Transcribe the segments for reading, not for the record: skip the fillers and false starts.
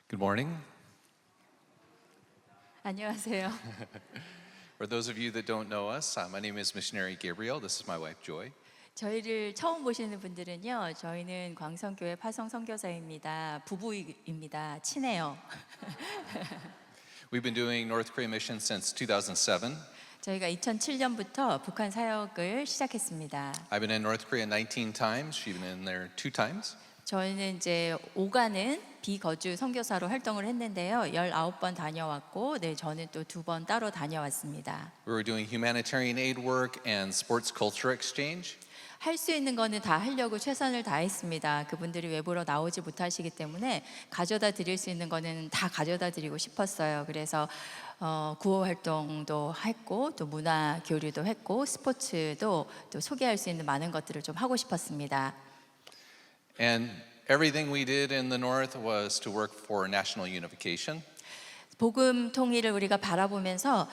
Good morning. 안녕하세요. For those of you that don't know us, my name is Missionary Gabriel. This is my wife Joy. 저희를 처음 보시는 분들은요, 저희는 광성교회 파송 선교사입니다. 부부입니다. 친해요. We've been doing North Korea mission since 2007. 저희가 2007년부터 북한 사역을 시작했습니다. I've been in North Korea 19 times. She's been in there 2 times. 저희는 이제 5가는 비거주 선교사로 활동을 했는데요. 19번 다녀왔고, 저는 또 2번 따로 다녀왔습니다. We were doing humanitarian aid work and sports culture exchange. 할 수 있는 거는 다 하려고 최선을 다했습니다. 그분들이 외부로 나오지 못하시기 때문에 가져다 드릴 수 있는 거는 다 가져다 드리고 싶었어요. 그래서 구호 활동도 했고, 또 문화 교류도 했고, 스포츠도 또 소개할 수 있는 많은 것들을 좀 하고 싶었습니다. And everything we did in the north was to work for national unification. 복음 통일을 우리가 바라보면서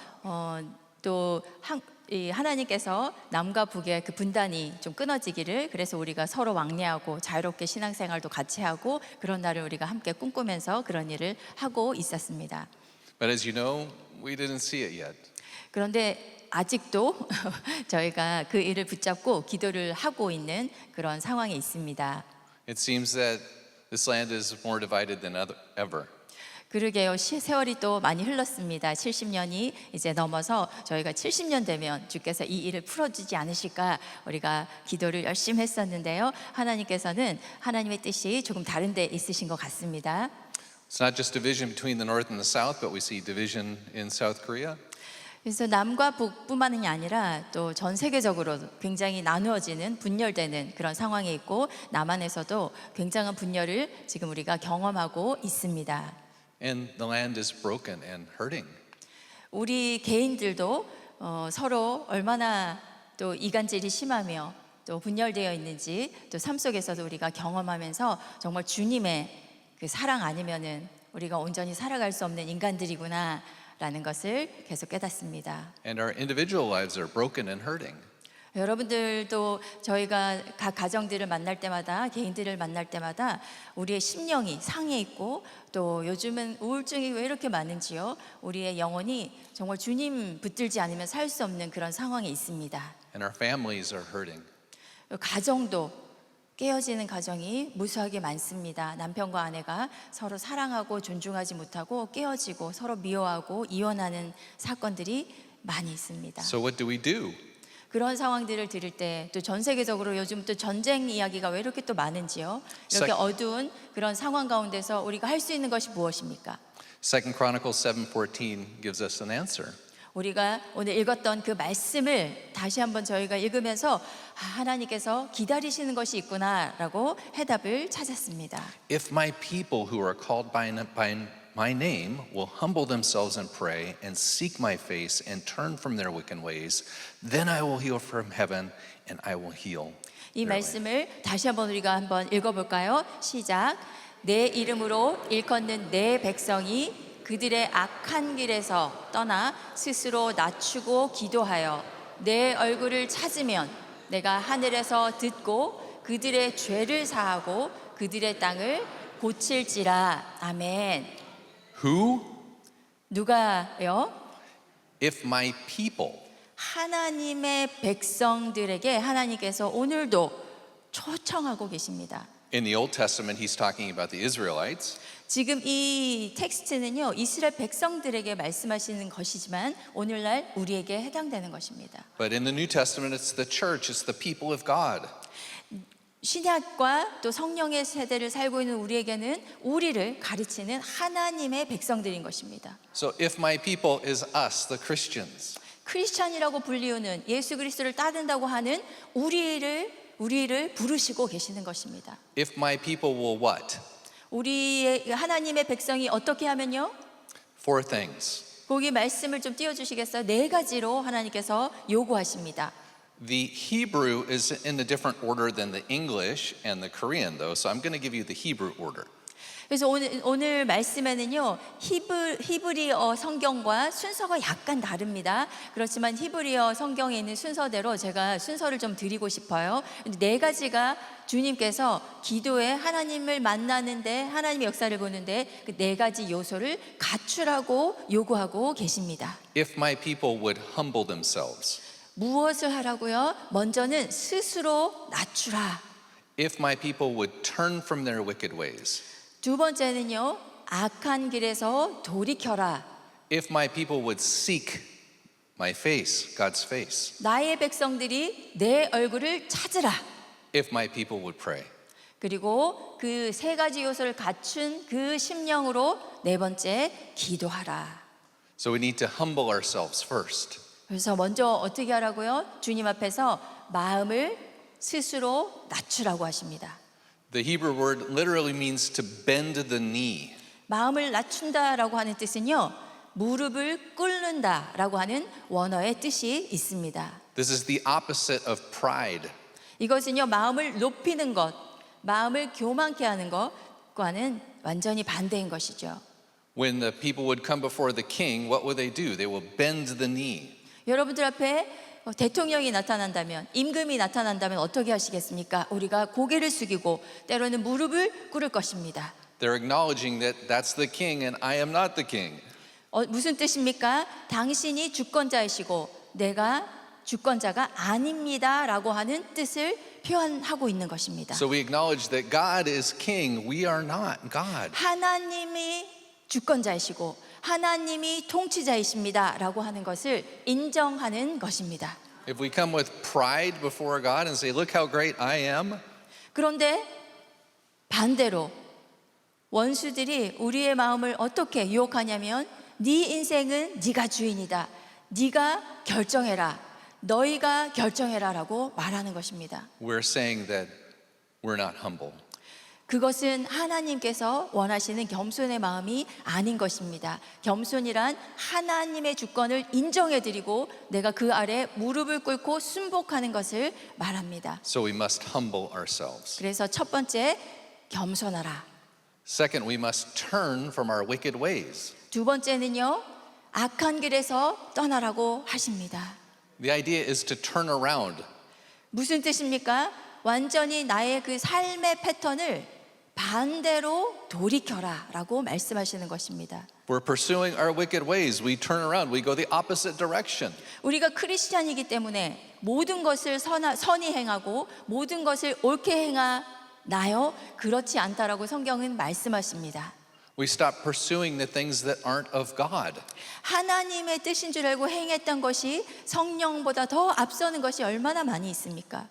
이 하나님께서 남과 북의 그 분단이 좀 끊어지기를, 그래서 우리가 서로 왕래하고 자유롭게 신앙생활도 같이 하고 그런 날을 우리가 함께 꿈꾸면서 그런 일을 하고 있었습니다. But as you know, we didn't see it yet. 그런데 아직도 저희가 그 일을 붙잡고 기도를 하고 있는 그런 상황에 있습니다. It seems that this land is more divided than ever. 그러게요. 세월이 또 많이 흘렀습니다. 70년이 이제 넘어서 저희가 70년 되면 주께서 이 일을 풀어주지 않으실까 우리가 기도를 열심히 했었는데요. 하나님께서는 하나님의 뜻이 조금 다른 데 있으신 것 같습니다. It's not just division between the north and the south, but we see division in South Korea. 그래서 남과 북뿐만이 아니라 또 전 세계적으로 굉장히 나누어지는 분열되는 그런 상황이 있고, 남한에서도 굉장한 분열을 지금 우리가 경험하고 있습니다. And the land is broken and hurting. 우리 개인들도 서로 얼마나 또 이간질이 심하며 또 분열되어 있는지 또 삶 속에서도 우리가 경험하면서 정말 주님의 그 사랑 아니면은 우리가 온전히 살아갈 수 없는 인간들이구나 라는 것을 계속 깨닫습니다. And our individual lives are broken and hurting. 여러분들도 저희가 각 가정들을 만날 때마다, 개인들을 만날 때마다 우리의 심령이 상해 있고, 또 요즘은 우울증이 왜 이렇게 많은지요? 우리의 영혼이 정말 주님 붙들지 않으면 살 수 없는 그런 상황에 있습니다. And our families are hurting. 가정도 깨어지는 가정이 무수하게 많습니다. 남편과 아내가 서로 사랑하고 존중하지 못하고 깨어지고 서로 미워하고 이혼하는 사건들이 많이 있습니다. So what do we do? 그런 상황들을 들을 때 또 전 세계적으로 요즘 또 전쟁 이야기가 왜 이렇게 또 많은지요? 이렇게 어두운 그런 상황 가운데서 우리가 할 수 있는 것이 무엇입니까? 2 Chronicles 7:14 gives us an answer. 우리가 오늘 읽었던 그 말씀을 다시 한번 저희가 읽으면서 하나님께서 기다리시는 것이 있구나라고 해답을 찾았습니다. If my people who are called by my name will humble themselves and pray and seek my face and turn from their wicked ways, then I will hear from heaven and I will heal. 이 말씀을 다시 한번 우리가 한번 읽어볼까요? 시작. 내 이름으로 일컫는 내 백성이 그들의 악한 길에서 떠나 스스로 낮추고 기도하여 내 얼굴을 찾으면 내가 하늘에서 듣고 그들의 죄를 사하고 그들의 땅을 고칠지라. 아멘. Who? 누가요? If my people. 하나님의 백성들에게 하나님께서 오늘도 초청하고 계십니다. In the Old Testament, he's talking about the Israelites. 지금 이 텍스트는요, 이스라엘 백성들에게 말씀하시는 것이지만 오늘날 우리에게 해당되는 것입니다. But in the New Testament, it's the church, it's the people of God. 신약과 또 성령의 세대를 살고 있는 우리에게는 우리를 가르치는 하나님의 백성들인 것입니다. So if my people is us, the Christians. 크리스찬이라고 불리우는 예수 그리스도를 따른다고 하는 우리를 부르시고 계시는 것입니다. If my people will what? 우리의 하나님의 백성이 어떻게 하면요? 4 things. 거기 말씀을 좀 띄워주시겠어요? 4가지로 하나님께서 요구하십니다. The Hebrew is in a different order than the English and the Korean, though, so I'm going to give you the Hebrew order. 그래서 오늘 말씀에는요, 히브리어 성경과 순서가 약간 다릅니다. 그렇지만 히브리어 성경에 있는 순서대로 제가 순서를 좀 드리고 싶어요. 네 가지가 주님께서 기도에 하나님을 만나는데, 하나님의 역사를 보는데 그 네 가지 요소를 갖추라고 요구하고 계십니다. If my people would humble themselves. 무엇을 하라고요? 먼저는 스스로 낮추라. If my people would turn from their wicked ways. 두 번째는요, 악한 길에서 돌이켜라. If my people would seek my face, God's face. 나의 백성들이 내 얼굴을 찾으라. If my people would pray. 그리고 그 세 가지 요소를 갖춘 그 심령으로 네 번째, 기도하라. So we need to humble ourselves first. 그래서 먼저 어떻게 하라고요? 주님 앞에서 마음을 스스로 낮추라고 하십니다. The Hebrew word literally means to bend the knee. 마음을 낮춘다라고 하는 뜻은요, 무릎을 꿇는다라고 하는 원어의 뜻이 있습니다. This is the opposite of pride. 이것은요, 마음을 높이는 것, 마음을 교만케 하는 것과는 완전히 반대인 것이죠. When the people would come before the king, what would they do? They will bend the knee. 여러분들 앞에 대통령이 나타난다면, 임금이 나타난다면 어떻게 하시겠습니까? 우리가 고개를 숙이고 때로는 무릎을 꿇을 것입니다. They're acknowledging that that's the king and I am not the king. 무슨 뜻입니까? 당신이 주권자이시고 내가 주권자가 아닙니다 라고 하는 뜻을 표현하고 있는 것입니다. So we acknowledge that God is king. We are not God. 하나님이 주권자이시고 하나님이 통치자이십니다 라고 하는 것을 인정하는 것입니다. If we come with pride before God and say, look how great I am, 그런데 반대로 원수들이 우리의 마음을 어떻게 유혹하냐면, 네 인생은 네가 주인이다, 네가 결정해라, 너희가 결정해라 라고 말하는 것입니다. we're saying that we're not humble. 그것은 하나님께서 원하시는 겸손의 마음이 아닌 것입니다. 겸손이란 하나님의 주권을 인정해드리고 내가 그 아래 무릎을 꿇고 순복하는 것을 말합니다. So we must humble ourselves. 그래서 첫 번째, 겸손하라. Second, we must turn from our wicked ways. 두 번째는요, 악한 길에서 떠나라고 하십니다. The idea is to turn around. 무슨 뜻입니까? 완전히 나의 그 삶의 패턴을 반대로 돌이켜라 라고 말씀하시는 것입니다. We're pursuing our wicked ways. We turn around. We go the opposite direction. 우리가 크리스찬이기 때문에 모든 것을 선히 행하고 모든 것을 옳게 행하나요? 그렇지 않다라고 성경은 말씀하십니다. We stop pursuing the things that aren't of God. 하나님의 뜻인 줄 알고 행했던 것이 성령보다 더 앞서는 것이 얼마나 많이 있습니까?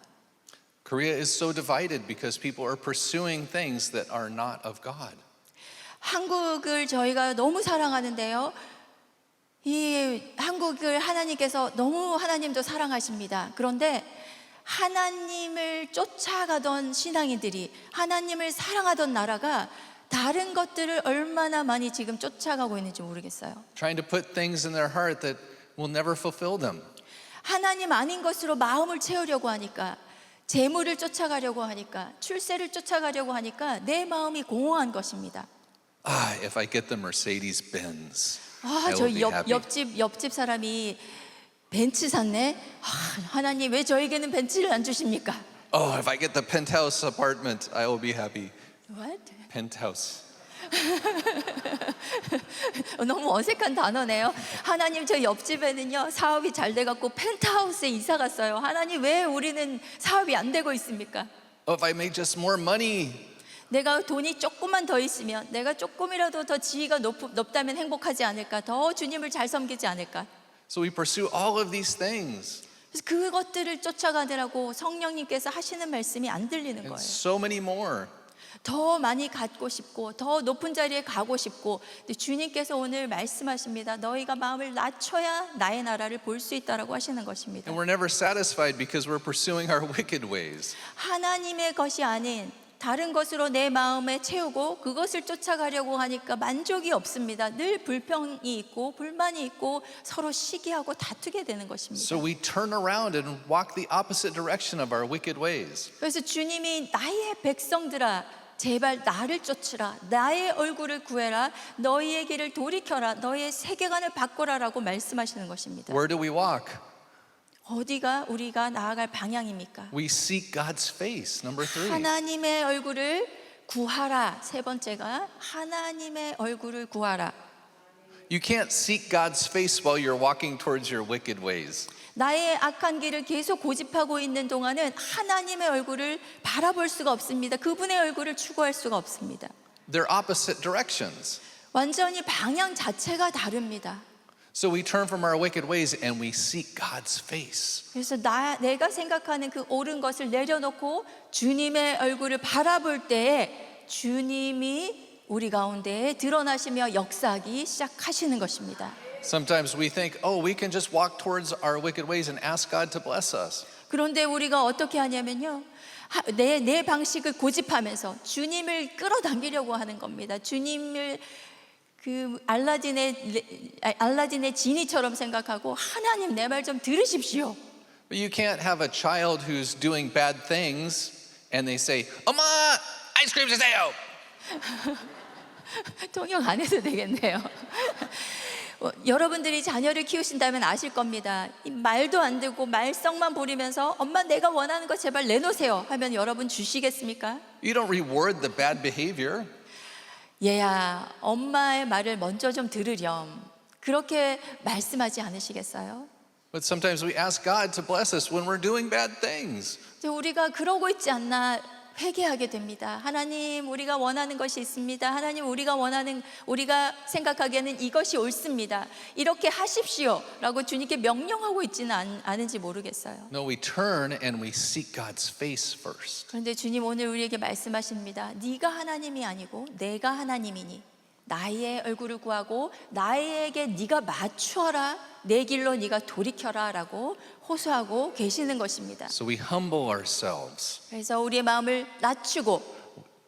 Korea is so divided because people are pursuing things that are not of God. 한국을 저희가 너무 사랑하는데요, 이 한국을 하나님께서 너무, 하나님도 사랑하십니다. 그런데 하나님을 쫓아가던 신앙인들이, 하나님을 사랑하던 나라가 다른 것들을 얼마나 많이 지금 쫓아가고 있는지 모르겠어요. Trying to put things in their heart that will never fulfill them. 하나님 아닌 것으로 마음을 채우려고 하니까, 재물을 쫓아가려고 하니까, 출세를 쫓아가려고 하니까 내 마음이 공허한 것입니다. If I get the Mercedes Benz, 아, I 저 will be happy. 옆집 사람이 벤츠 샀네. 하나님 왜 저에게는 벤츠를 안 주십니까? If I get the penthouse apartment, I will be happy. What? Penthouse. 너무 어색한 단어네요. 하나님, 저 옆집에는요 사업이 잘 돼갖고 펜트하우스에 이사 갔어요. 하나님 왜 우리는 사업이 안 되고 있습니까? If I make just more money, 내가 돈이 조금만 더 있으면, 내가 조금이라도 더 지위가 높다면 행복하지 않을까? 더 주님을 잘 섬기지 않을까? so we pursue all of these things 그래서 그것들을 쫓아가느라고 성령님께서 하시는 말씀이 안 들리는 and 거예요. so many more. 더 많이 갖고 싶고 더 높은 자리에 가고 싶고, 근데 주님께서 오늘 말씀하십니다. 너희가 마음을 낮춰야 나의 나라를 볼 수 있다라고 하시는 것입니다. And we're never satisfied because we're pursuing our wicked ways. 하나님의 것이 아닌 다른 것으로 내 마음에 채우고 그것을 쫓아가려고 하니까 만족이 없습니다. 늘 불평이 있고 불만이 있고 서로 시기하고 다투게 되는 것입니다. So we turn around and walk the opposite direction of our wicked ways. 그래서 주님이 나의 백성들아 제발 나를 쫓으라. 나의 얼굴을 구해라. 너희의 길을 돌이켜라. 너희의 세계관을 바꾸라라고 말씀하시는 것입니다. Where do we walk? 어디가 우리가 나아갈 방향입니까? We seek God's face. Number 3. 하나님의 얼굴을 구하라. 세 번째가 하나님의 얼굴을 구하라. You can't seek God's face while you're walking towards your wicked ways. 나의 악한 길을 계속 고집하고 있는 동안은 하나님의 얼굴을 바라볼 수가 없습니다. 그분의 얼굴을 추구할 수가 없습니다. They're opposite directions. 완전히 방향 자체가 다릅니다. So we turn from our wicked ways and we seek God's face. 그래서 내가 생각하는 그 옳은 것을 내려놓고 주님의 얼굴을 바라볼 때에 주님이 우리 가운데에 드러나시며 역사하기 시작하시는 것입니다. Sometimes we think, oh, we can just walk towards our wicked ways and ask God to bless us. 그런데 우리가 어떻게 하냐면요. 내 방식을 고집하면서 주님을 끌어당기려고 하는 겁니다. 주님을 그 알라딘의 지니처럼 생각하고 하나님 내 말 좀 들으십시오. But you can't have a child who's doing bad things and they say, 엄마, 아이스크림 주세요. 통역 안 해도 되겠네요. 여러분들이 자녀를 키우신다면 아실 겁니다. 말도 안 듣고 말썽만 부리면서 엄마 내가 원하는 거 제발 내놓으세요 하면 여러분 주시겠습니까? You don't reward the bad behavior. 얘야 엄마의 말을 먼저 좀 들으렴. 그렇게 말씀하지 않으시겠어요? But sometimes we ask God to bless us when we're doing bad things. 우리가 그러고 있지 않나 회개하게 됩니다. 하나님 우리가 원하는 것이 있습니다. 하나님 우리가 생각하기에는 이것이 옳습니다. 이렇게 하십시오 라고 주님께 명령하고 있지는 않은지 모르겠어요. No, we turn and we seek God's face first. 그런데 주님 오늘 우리에게 말씀하십니다. 네가 하나님이 아니고 내가 하나님이니 나의 얼굴을 구하고 나에게 네가 맞추어라. 내 길로 네가 돌이켜라 라고 호소하고 계시는 것입니다. So we humble ourselves. 그래서 우리의 마음을 낮추고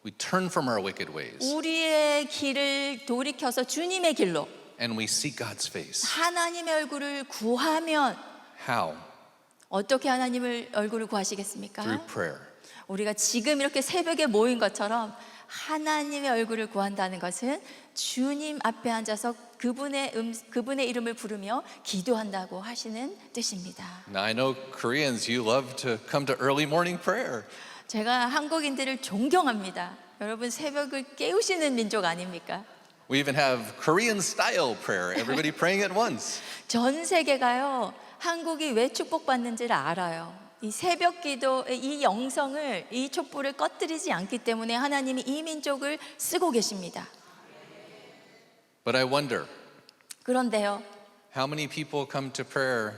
We turn from our wicked ways 우리의 길을 돌이켜서 주님의 길로 and we seek God's face. 하나님의 얼굴을 구하면 How? 어떻게 하나님의 얼굴을 구하시겠습니까? Through prayer. 우리가 지금 이렇게 새벽에 모인 것처럼 하나님의 얼굴을 구한다는 것은 주님 앞에 앉아서 그분의 이름을 부르며 기도한다고 하시는 뜻입니다. Now I know Koreans, you love to come to early morning prayer. 제가 한국인들을 존경합니다. 여러분 새벽을 깨우시는 민족 아닙니까? We even have Korean style prayer, everybody praying at once. 전 세계가요 한국이 왜 축복받는지를 알아요. 이 새벽 기도, 이 영성을, 이 촛불을 꺼뜨리지 않기 때문에 하나님이 이 민족을 쓰고 계십니다. But I wonder, 그런데요, how many people come to prayer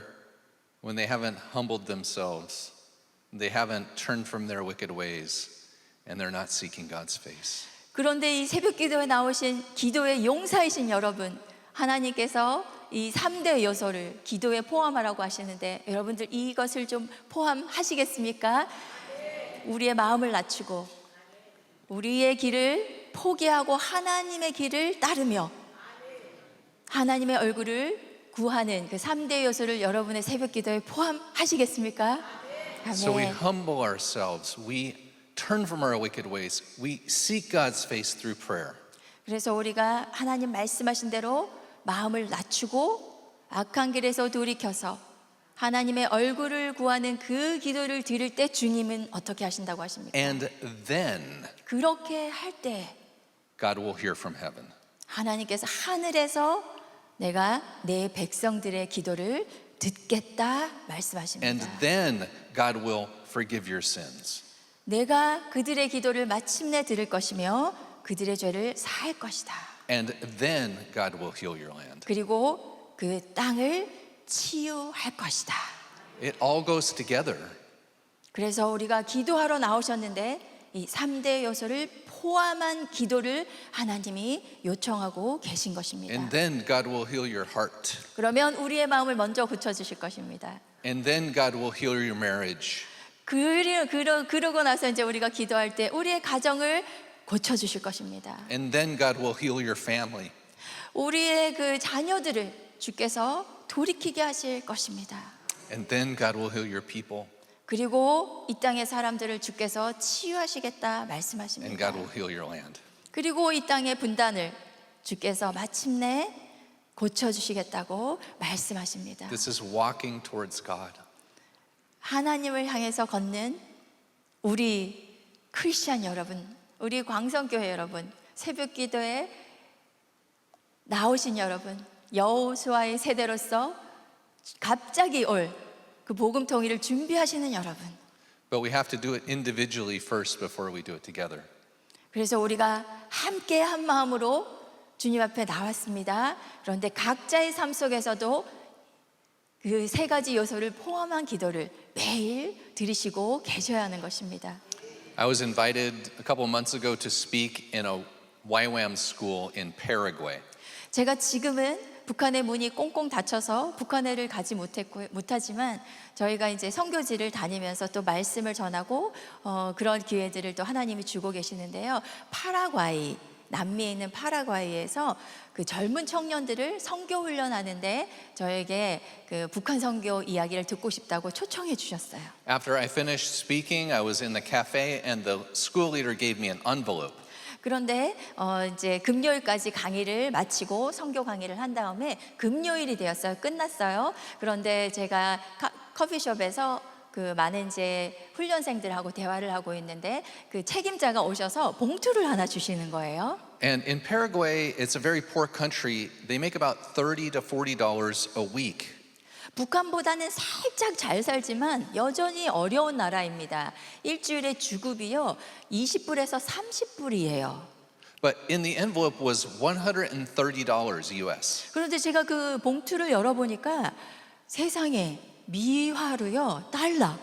when they haven't humbled themselves, they haven't turned from their wicked ways, and they're not seeking God's face? 그런데 이 새벽 기도에 나오신 기도의 용사이신 여러분, 하나님께서 이 3대 요소를 기도에 포함하라고 하시는데 여러분들 이것을 좀 포함하시겠습니까? 우리의 마음을 낮추고 우리의 길을 포기하고 하나님의 길을 따르며 하나님의 얼굴을 구하는 그 3대 요소를 여러분의 새벽 기도에 포함하시겠습니까? So we 아멘. humble ourselves, we turn from our wicked ways, we seek God's face through prayer. 그래서 우리가 하나님 말씀하신 대로 마음을 낮추고 악한 길에서 돌이켜서 하나님의 얼굴을 구하는 그 기도를 드릴 때 주님은 어떻게 하신다고 하십니까? And then 그렇게 할 때 God will hear from heaven. 하나님께서 하늘에서 내가 내 백성들의 기도를 듣겠다 말씀하십니다. And then God will forgive your sins. 내가 그들의 기도를 마침내 들을 것이며 그들의 죄를 사할 것이다. And then God will heal your land. 그리고 그 땅을 치유할 것이다. It all goes together. 그래서 우리가 기도하러 나오셨는데 이 3대 요소를 포함한 기도를 하나님이 요청하고 계신 것입니다. And then God will heal your heart. 그러면 우리의 마음을 먼저 고쳐주실 것입니다. And then God will heal your marriage. 그러고 나서 이제 우리가 기도할 때 우리의 가정을 고쳐주실 것입니다. And then God will heal your family. 우리의 그 자녀들을 주께서 돌이키게 하실 것입니다. And then God will heal your people. 그리고 이 땅의 사람들을 주께서 치유하시겠다 and 말씀하십니다. God will heal your land. 그리고 이 땅의 분단을 주께서 마침내 고쳐주시겠다고 말씀하십니다. This is walking towards God. 하나님을 향해서 걷는 우리 크리스찬 여러분, 우리 광성교회 여러분, 새벽 기도에 나오신 여러분, 여호수아의 세대로서 갑자기 올 그 복음 통일을 준비하시는 여러분. But we have to do it individually first before we do it together. 그래서 우리가 함께 한 마음으로 주님 앞에 나왔습니다. 그런데 각자의 삶 속에서도 그 세 가지 요소를 포함한 기도를 매일 드리시고 계셔야 하는 것입니다. I was invited a couple months ago to speak in a YWAM school in Paraguay. 제가 지금은 북한의 문이 꽁꽁 닫혀서 북한에를 가지 못하지만 저희가 이제 선교지를 다니면서 또 말씀을 전하고 그런 기회들을 또 하나님이 주고 계시는데요. 파라과이, 남미에 있는 파라과이에서 그 젊은 청년들을 선교 훈련하는데 저에게 그 북한 선교 이야기를 듣고 싶다고 초청해 주셨어요. After I finished speaking, I was in the cafe and the school leader gave me an envelope. 그런데 이제 금요일까지 강의를 마치고 선교 강의를 한 다음에 금요일이 되었어요. 끝났어요. 그런데 제가 커피숍에서 그 많은 이제 훈련생들하고 대화를 하고 있는데 그 책임자가 오셔서 봉투를 하나 주시는 거예요. And in Paraguay, it's a very poor country. They make about $30 to $40 a week. 북한보다는 살짝 잘 살지만 여전히 어려운 나라입니다. 일주일에 주급이요 20불에서 30불이에요. But in the envelope was $130 US. 그런데 제가 그 봉투를 열어보니까 세상에 미화로요 달러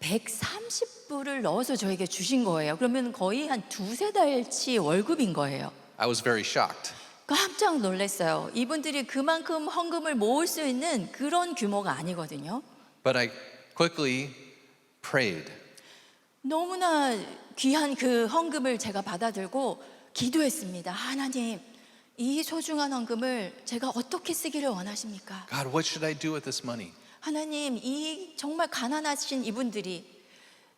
130불을 넣어서 저에게 주신 거예요. 그러면 거의 한 두세 달치 월급인 거예요. I was very shocked. 깜짝 놀랐어요. 이분들이 그만큼 헌금을 모을 수 있는 그런 규모가 아니거든요. But I quickly prayed. 너무나 귀한 그 헌금을 제가 받아들고 기도했습니다. 하나님, 이 소중한 헌금을 제가 어떻게 쓰기를 원하십니까? God, what should I do with this money? 하나님, 이 정말 가난하신 이분들이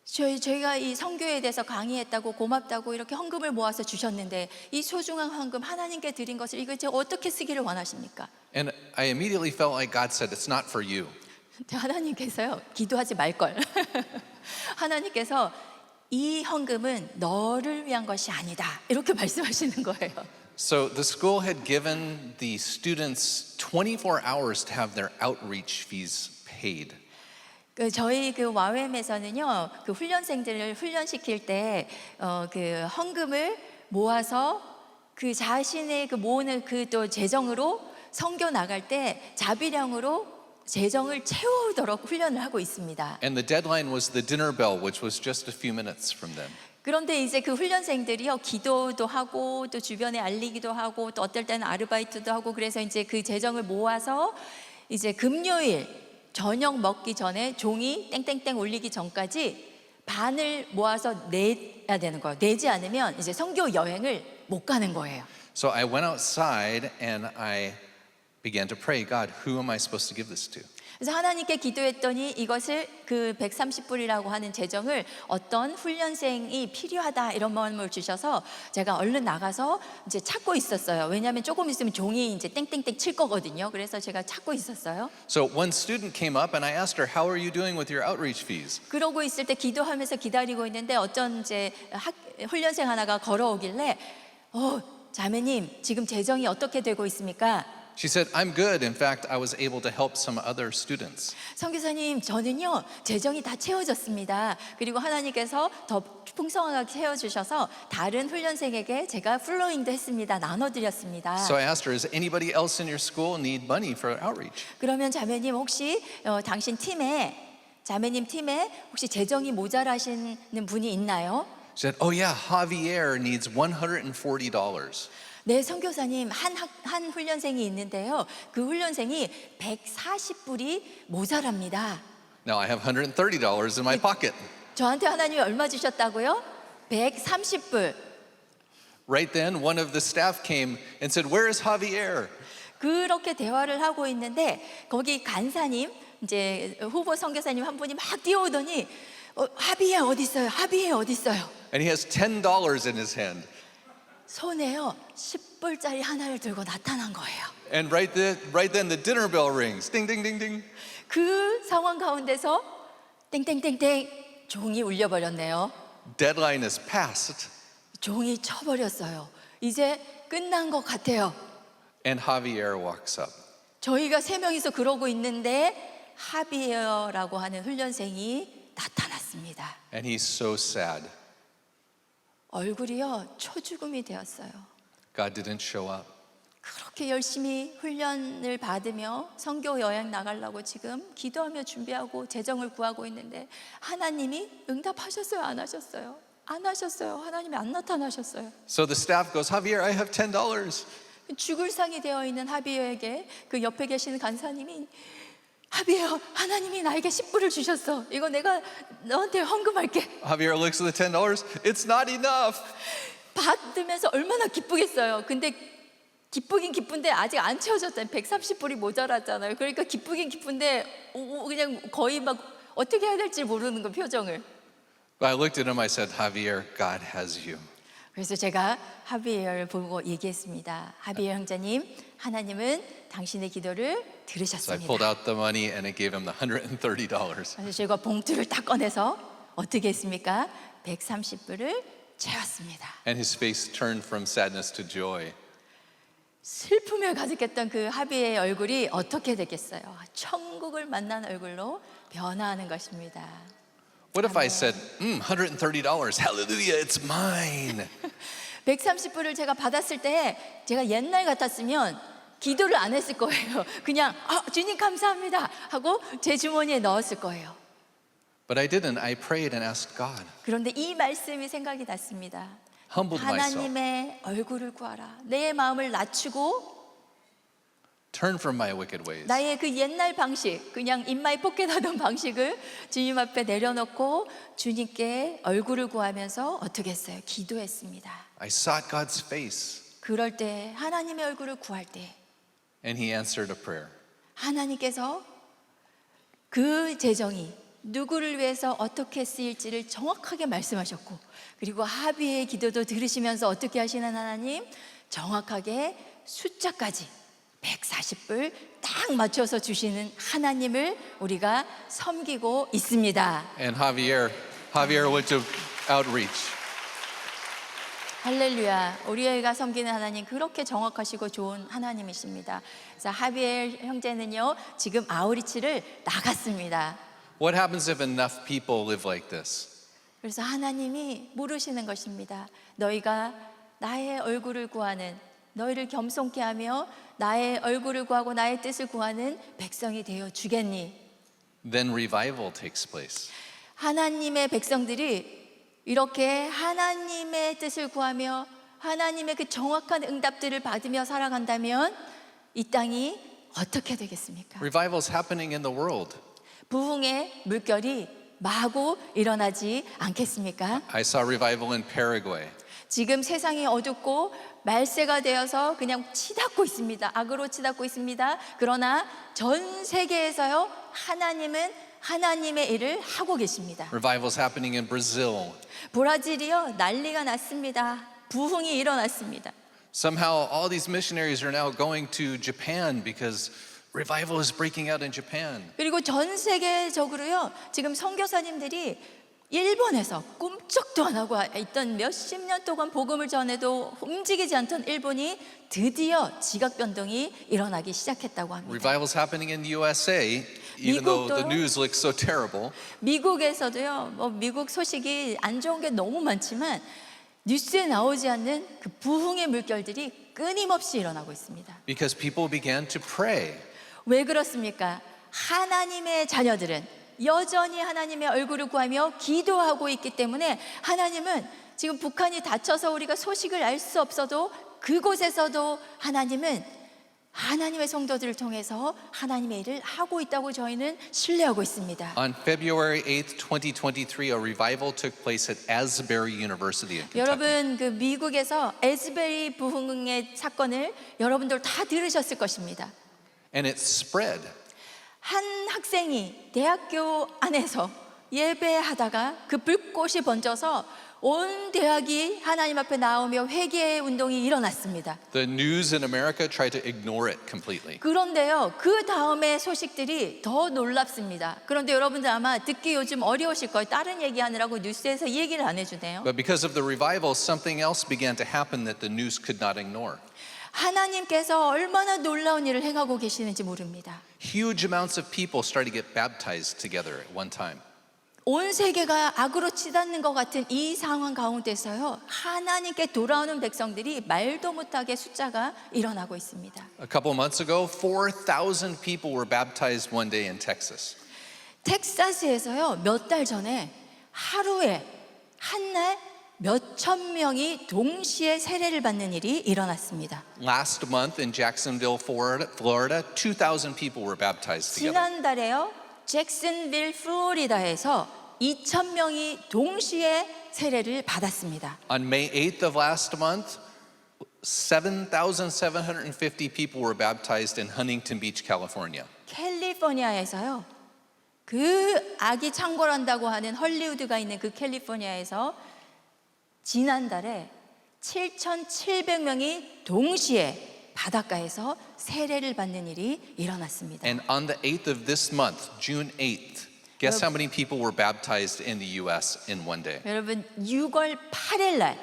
저희가 이 선교에 대해서 강의했다고 고맙다고 이렇게 헌금을 모아서 주셨는데 이 소중한 헌금 하나님께 드린 것을 이걸 제가 어떻게 쓰기를 원하십니까? And I immediately felt like God said, it's not for you. 하나님께서요, 기도하지 말걸. 하나님께서 이 헌금은 너를 위한 것이 아니다. 이렇게 말씀하시는 거예요. So the school had given the students 24 hours to have their outreach fees paid. 저희 그 와웸에서는요, 그 훈련생들을 훈련시킬 때 그 헌금을 모아서 그 자신의 그 모으는 그 또 재정으로 선교 나갈 때 자비량으로 재정을 채우도록 훈련을 하고 있습니다. And the deadline was the dinner bell, which was just a few minutes from them. 그런데 이제 그 훈련생들이요 기도도 하고 또 주변에 알리기도 하고 또 어떨 때는 아르바이트도 하고 그래서 이제 그 재정을 모아서 이제 금요일 저녁 먹기 전에 종이 땡땡땡 울리기 전까지 반을 모아서 내야 되는 거예요. 내지 않으면 이제 선교 여행을 못 가는 거예요. So I went outside and I began to pray, God, who am I supposed to give this to? 그래서 하나님께 기도했더니 이것을 그 130불이라고 하는 재정을 어떤 훈련생이 필요하다 이런 마음을 주셔서 제가 얼른 나가서 이제 찾고 있었어요. 왜냐하면 조금 있으면 종이 이제 땡땡땡 칠 거거든요. 그래서 제가 찾고 있었어요. So one student came up and I asked her, how are you doing with your outreach fees? 그러고 있을 때 기도하면서 기다리고 있는데 어떤 이제 훈련생 하나가 걸어오길래 자매님 지금 재정이 어떻게 되고 있습니까? She said, I'm good. In fact, I was able to help some other students. 선교사님, 저는요 재정이 다 채워졌습니다. 그리고 하나님께서 더 풍성하게 채워주셔서 다른 훈련생에게 제가 플로잉도 했습니다. 나눠드렸습니다. So I asked her, does anybody else in your school need money for outreach? 그러면 자매님 혹시 당신 팀에 자매님 팀에 혹시 재정이 모자라시는 분이 있나요? She said, oh yeah, Javier needs $140. 네, 선교사님 한 훈련생이 있는데요. 그 훈련생이 140불이 모자랍니다. Now I have $130 in my pocket. 저한테 하나님이 얼마 주셨다고요? 130불. Right then, one of the staff came and said, where is Javier? 그렇게 대화를 하고 있는데 거기 간사님 이제 후보 선교사님 한 분이 막 뛰어오더니 하비에 어디 있어요? 하비에 어디 있어요? And he has $10 in his hand. 손에요 10불짜리 하나를 들고 나타난 거예요. And right then the dinner bell rings. Ding, ding, ding, ding. 그 상황 가운데서 땡땡땡땡 종이 울려버렸네요. Deadline is passed. 종이 쳐버렸어요. 이제 끝난 것 같아요. And Javier walks up. 저희가 세 명이서 그러고 있는데 하비에어라고 하는 훈련생이 나타났습니다. And he's so sad. 얼굴이요 초죽음이 되었어요. God didn't show up. 그렇게 열심히 훈련을 받으며 선교 여행 나가려고 지금 기도하며 준비하고 재정을 구하고 있는데 하나님이 응답하셨어요? 안 하셨어요? 안 하셨어요. 하나님이 안 나타나셨어요. So the staff goes, Javier, I have $10. 죽을 상이 되어 있는 하비에에게 그 옆에 계시는 간사님이 하비에어 하나님이 나에게 10불을 주셨어. 이거 내가 너한테 헌금할게. Javier looks at the $10. It's not enough. 받으면서 얼마나 기쁘겠어요. 근데 기쁘긴 기쁜데 아직 안 채워졌잖아요. 130불이 모자랐잖아요. 그러니까 기쁘긴 기쁜데 그냥 거의 막 어떻게 해야 될지 모르는 그 표정을. But I looked at him, I said, Javier, God has you. 그래서 제가 하비에어를 보고 얘기했습니다. 하비에어 형제님, 하나님은 당신의 기도를 So I 들으셨습니다. pulled out the money and I gave him the $130. 그래서 제가 봉투를 딱 꺼내서 어떻게 했습니까? 130불을 채웠습니다. And his face turned from sadness to joy. 슬픔에 가득했던 그 하비의 얼굴이 어떻게 됐겠어요? 천국을 만난 얼굴로 변화하는 것입니다. What if I said, $130, hallelujah, it's mine. 130불을 제가 받았을 때 제가 옛날 같았으면 기도를 안 했을 거예요. 그냥 주님 감사합니다 하고 제 주머니에 넣었을 거예요. But I didn't. I prayed and asked God. 그런데 이 말씀이 생각이 났습니다. Humbled myself. 하나님의 얼굴을 구하라. 내 마음을 낮추고 Turn from my wicked ways. 나의 그 옛날 방식, 그냥 입마에 포켓하던 방식을 주님 앞에 내려놓고 주님께 얼굴을 구하면서 어떻게 했어요? 기도했습니다. I sought God's face. 그럴 때 하나님의 얼굴을 구할 때 And he answered a prayer. 하나님께서 그 재정이 누구를 위해서 어떻게 쓰일지를 정확하게 말씀하셨고, 그리고 하비의 기도도 들으시면서 어떻게 하시는 하나님? 정확하게 숫자까지 140불 딱 맞춰서 주시는 하나님을 우리가 섬기고 있습니다. And Javier went to outreach. 할렐루야. 우리가 섬기는 하나님 그렇게 정확하시고 좋은 하나님이십니다. 그래서 하비엘 형제는요 지금 아우리치를 나갔습니다. What happens if enough people live like this? 그래서 하나님이 물으시는 것입니다. 너희가 나의 얼굴을 구하는, 너희를 겸손케 하며 나의 얼굴을 구하고 나의 뜻을 구하는 백성이 되어 주겠니? Then revival takes place. 하나님의 백성들이 이렇게 하나님의 뜻을 구하며 하나님의 그 정확한 응답들을 받으며 살아간다면 이 땅이 어떻게 되겠습니까? Revival is happening in the world. 부흥의 물결이 마구 일어나지 않겠습니까? I saw revival in Paraguay. 지금 세상이 어둡고 말세가 되어서 그냥 치닫고 있습니다. 악으로 치닫고 있습니다. 그러나 전 세계에서요 하나님은 하나님의 일을 하고 계십니다. Revival is happening in Brazil. 브라질이요 난리가 났습니다. 부흥이 일어났습니다. Somehow all these missionaries are now going to Japan because revival is breaking out in Japan. 그리고 전 세계적으로요 지금 선교사님들이 일본에서 꿈쩍도 안 하고 있던 몇십 년 동안 복음을 전해도 움직이지 않던 일본이 드디어 지각 변동이 일어나기 시작했다고 합니다. Revival is happening in the USA, even though the 미국도요? news looks so terrible. 미국에서도요 미국 소식이 안 좋은 게 너무 많지만 뉴스에 나오지 않는 그 부흥의 물결들이 끊임없이 일어나고 있습니다. Because people began to pray. 왜 그렇습니까? 하나님의 자녀들은 여전히 하나님의 얼굴을 구하며 기도하고 있기 때문에 하나님은 지금 북한이 닫혀서 우리가 소식을 알 수 없어도 그곳에서도 하나님은 하나님의 성도들을 통해서 하나님의 일을 하고 있다고 저희는 신뢰하고 있습니다. On February 8th, 2023, a revival took place at Asbury University in Kentucky. 여러분 그 미국에서 에스베리 부흥의 사건을 여러분들 다 들으셨을 것입니다. And it spread. 한 학생이 대학교 안에서 예배하다가 그 불꽃이 번져서 온 대학이 하나님 앞에 나오며 회개의 운동이 일어났습니다. The news in America tried to ignore it completely. 그런데요, 그 다음에 소식들이 더 놀랍습니다. 그런데 여러분들 아마 듣기 요즘 어려우실 거예요. 다른 얘기하느라고 뉴스에서 이 얘기를 안 해주네요. But because of the revival, something else began to happen that the news could not ignore. 하나님께서 얼마나 놀라운 일을 행하고 계시는지 모릅니다. Huge amounts of people started to get baptized together at one time. 온 세계가 악으로 치닫는 것 같은 이 상황 가운데서요, 하나님께 돌아오는 백성들이 말도 못하게 숫자가 일어나고 있습니다. A couple months ago, 4,000 people were baptized one day in Texas. 텍사스에서요, 몇 달 전에 하루에 한 날 몇천 명이 동시에 세례를 받는 일이 일어났습니다. Last month in Jacksonville, Florida, 2,000 people were baptized together. 지난달에요, 잭슨빌 플로리다에서 2,000명이 동시에 세례를 받았습니다. On May 8th of last month, 7,750 people were baptized in Huntington Beach, California. 캘리포니아에서요, 그 악이 창궐한다고 하는 헐리우드가 있는 그 캘리포니아에서 지난달에 7,700명이 동시에 바닷가에서 세례를 받는 일이 일어났습니다. And on the 8th of this month, June 8th, guess how many people were baptized in the US in one day? 여러분 6월 8일 날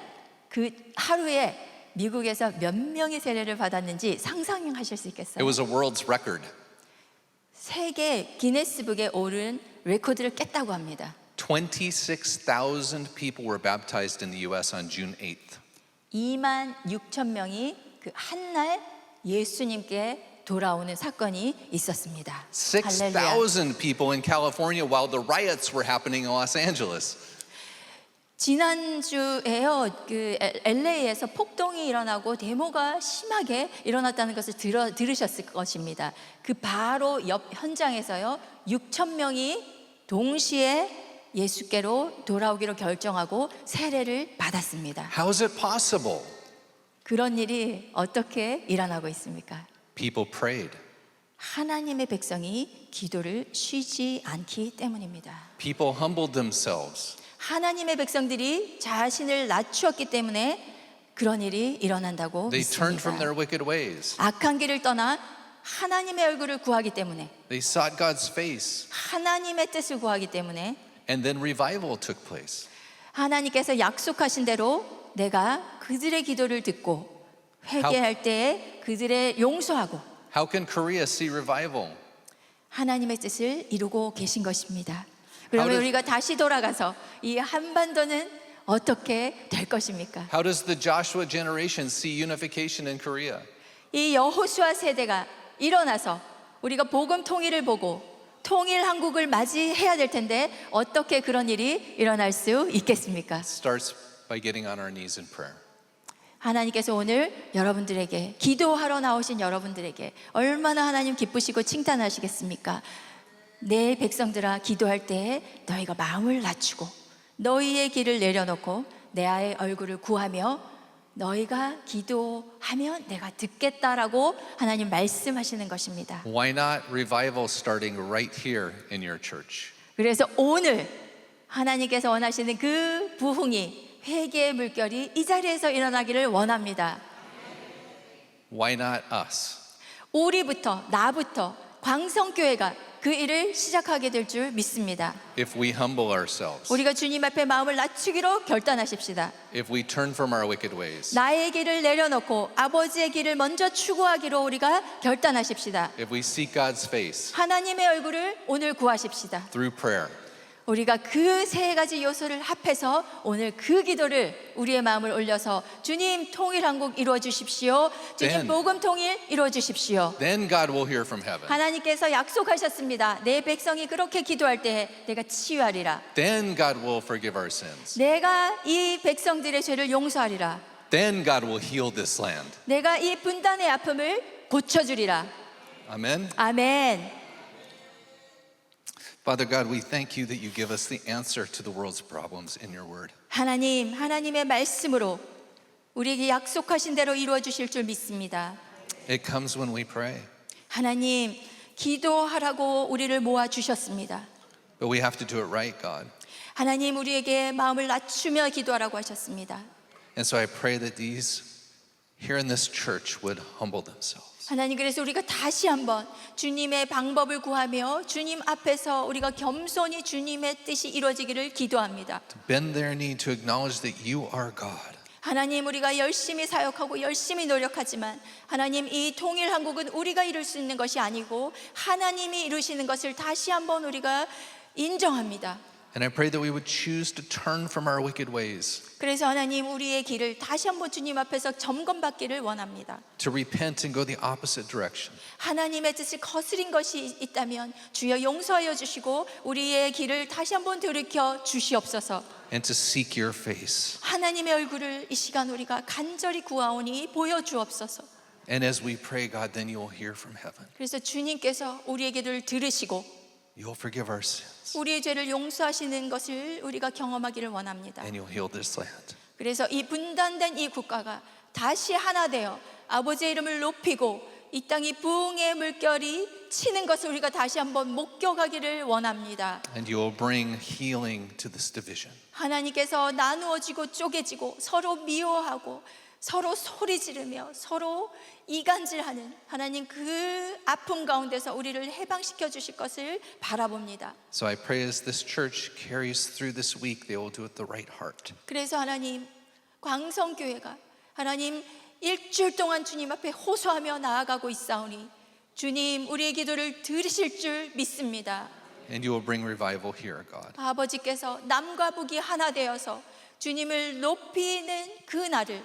그 하루에 미국에서 몇 명이 세례를 받았는지 상상하실 수 It 있겠어요? was a world's record. 세계 기네스북에 오른 레코드를 깼다고 합니다. 26,000 people were baptized in the US on June 8th. 2만 6천 명이 그 한 날 예수님께 돌아오는 사건이 있었습니다. 할렐루야. 6,000 people in California while the riots were happening in Los Angeles. 지난주에요, 그 LA에서 폭동이 일어나고 데모가 심하게 일어났다는 것을 들으셨을 것입니다. 그 바로 옆 현장에서요, 6천 명이 동시에 예수께로 돌아오기로 결정하고 세례를 받았습니다. How is it possible? 그런 일이 어떻게 일어나고 있습니까? People prayed. 하나님의 백성이 기도를 쉬지 않기 때문입니다. People humbled themselves. 하나님의 백성들이 자신을 낮추었기 때문에 그런 일이 일어난다고 They turned from 믿습니다. their wicked ways. 악한 길을 떠나 하나님의 얼굴을 구하기 때문에, They sought God's face. 하나님의 뜻을 구하기 때문에 And then revival took place. 하나님께서 약속하신 대로 내가 그들의 기도를 듣고 회개할 때에 그들의 용서하고 How can Korea see revival? 하나님의 뜻을 이루고 계신 것입니다. 그러면 does- 우리가 다시 돌아가서 이 한반도는 어떻게 될 것입니까? How does the Joshua generation see unification in Korea? 이 여호수아 세대가 일어나서 우리가 복음 통일을 보고 통일 한국을 맞이해야 될 텐데 어떻게 그런 일이 일어날 수 있겠습니까? Starts by getting on our knees in prayer. 하나님께서 오늘 여러분들에게 기도하러 나오신 여러분들에게 얼마나 하나님 기쁘시고 칭찬하시겠습니까? 내 백성들아, 기도할 때에 너희가 마음을 낮추고 너희의 길을 내려놓고 내 아의 얼굴을 구하며 너희가 기도하면 내가 듣겠다라고 하나님 말씀하시는 것입니다. Why not revival starting right here in your church? 그래서 오늘 하나님께서 원하시는 그 부흥이, 회개의 물결이 이 자리에서 일어나기를 원합니다. Why not us? 우리부터, 나부터 광성교회가 그 일을 시작하게 될 줄 믿습니다. If we humble ourselves, 우리가 주님 앞에 마음을 낮추기로 결단하십시다. if we turn from our wicked ways, 나의 길을 내려놓고 아버지의 길을 먼저 추구하기로 우리가 결단하십시다. if we seek God's face 하나님의 얼굴을 오늘 구하십시다. through prayer, 우리가 그 세 가지 요소를 합해서 오늘 그 기도를 우리의 마음을 올려서 주님 통일 한국 이루어 주십시오. 주님 Then- 복음 통일 이루어 주십시오. then God will hear from heaven. 하나님께서 약속하셨습니다. 내 백성이 그렇게 기도할 때 내가 치유하리라. Then God will forgive our sins. 내가 이 백성들의 죄를 용서하리라. Then God will heal this land. 내가 이 분단의 아픔을 고쳐주리라. Amen. 아멘. Father God, we thank you that you give us the answer to the world's problems in your word. 하나님, 하나님의 말씀으로 우리에게 약속하신 대로 이루어 주실 줄 믿습니다. It comes when we pray. 하나님, 기도하라고 우리를 모아 주셨습니다. But we have to do it right, God. 하나님 우리에게 마음을 낮추며 기도하라고 하셨습니다. And so I pray that these here in this church would humble themselves. 하나님, 그래서 우리가 다시 한번 주님의 방법을 구하며 주님 앞에서 우리가 겸손히 주님의 뜻이 이루어지기를 기도합니다. To bend their knee to acknowledge that you are God. 하나님, 우리가 열심히 사역하고 열심히 노력하지만 하나님, 이 통일 한국은 우리가 이룰 수 있는 것이 아니고 하나님이 이루시는 것을 다시 한번 우리가 인정합니다. And I pray that we would choose to turn from our wicked ways, 그래서 하나님, 우리의 길을 다시 한번 주님 앞에서 점검받기를 원합니다. to repent and go the opposite direction. 하나님의 뜻을 거스린 것이 있다면 주여 용서하여 주시고 우리의 길을 다시 한번 돌이켜 주시옵소서. And to seek your face. 하나님의 얼굴을 이 시간 우리가 간절히 구하오니 보여주옵소서. And as we pray, God, then you will hear from heaven. 그래서 주님께서 우리의 기도를 들으시고 You will forgive our sins. 우리의 죄를 용서하시는 것을 우리가 경험하기를 원합니다. And you'll heal this land. 그래서 이 분단된 이 국가가 다시 하나 되어 아버지의 이름을 높이고 이 땅이 부흥의 물결이 치는 것을 우리가 다시 한번 목격하기를 원합니다. And you will bring healing to this division. 하나님께서 나누어지고 쪼개지고 서로 미워하고 서로 소리 지르며 서로 이간질하는 하나님 그 아픔 가운데서 우리를 해방시켜 주실 것을 바라봅니다. So I pray as this church carries through this week, they will do it the right heart. 그래서 하나님, 광성교회가 하나님 일주일 동안 주님 앞에 호소하며 나아가고 있사오니 주님, 우리의 기도를 들으실 줄 믿습니다. And you will bring revival here, God. 아버지께서 남과 북이 하나 되어서 주님을 높이는 그 날을,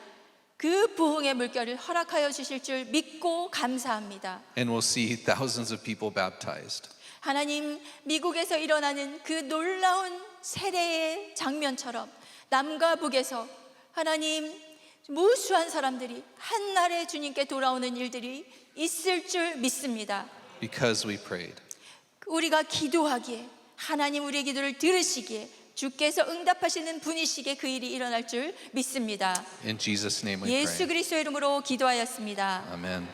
그 부흥의 물결을 허락하여 주실 줄 믿고 감사합니다. And we'll see thousands of people baptized. 하나님, 미국에서 일어나는 그 놀라운 세례의 장면처럼 남과 북에서 하나님 무수한 사람들이 한날에 주님께 돌아오는 일들이 있을 줄 믿습니다. Because we prayed. 우리가 기도하기에 하나님 우리의 기도를 들으시기에 주께서 응답하시는 분이시기에 그 일이 일어날 줄 믿습니다. In Jesus' name we pray. 예수 그리스도의 이름으로 기도하였습니다. Amen.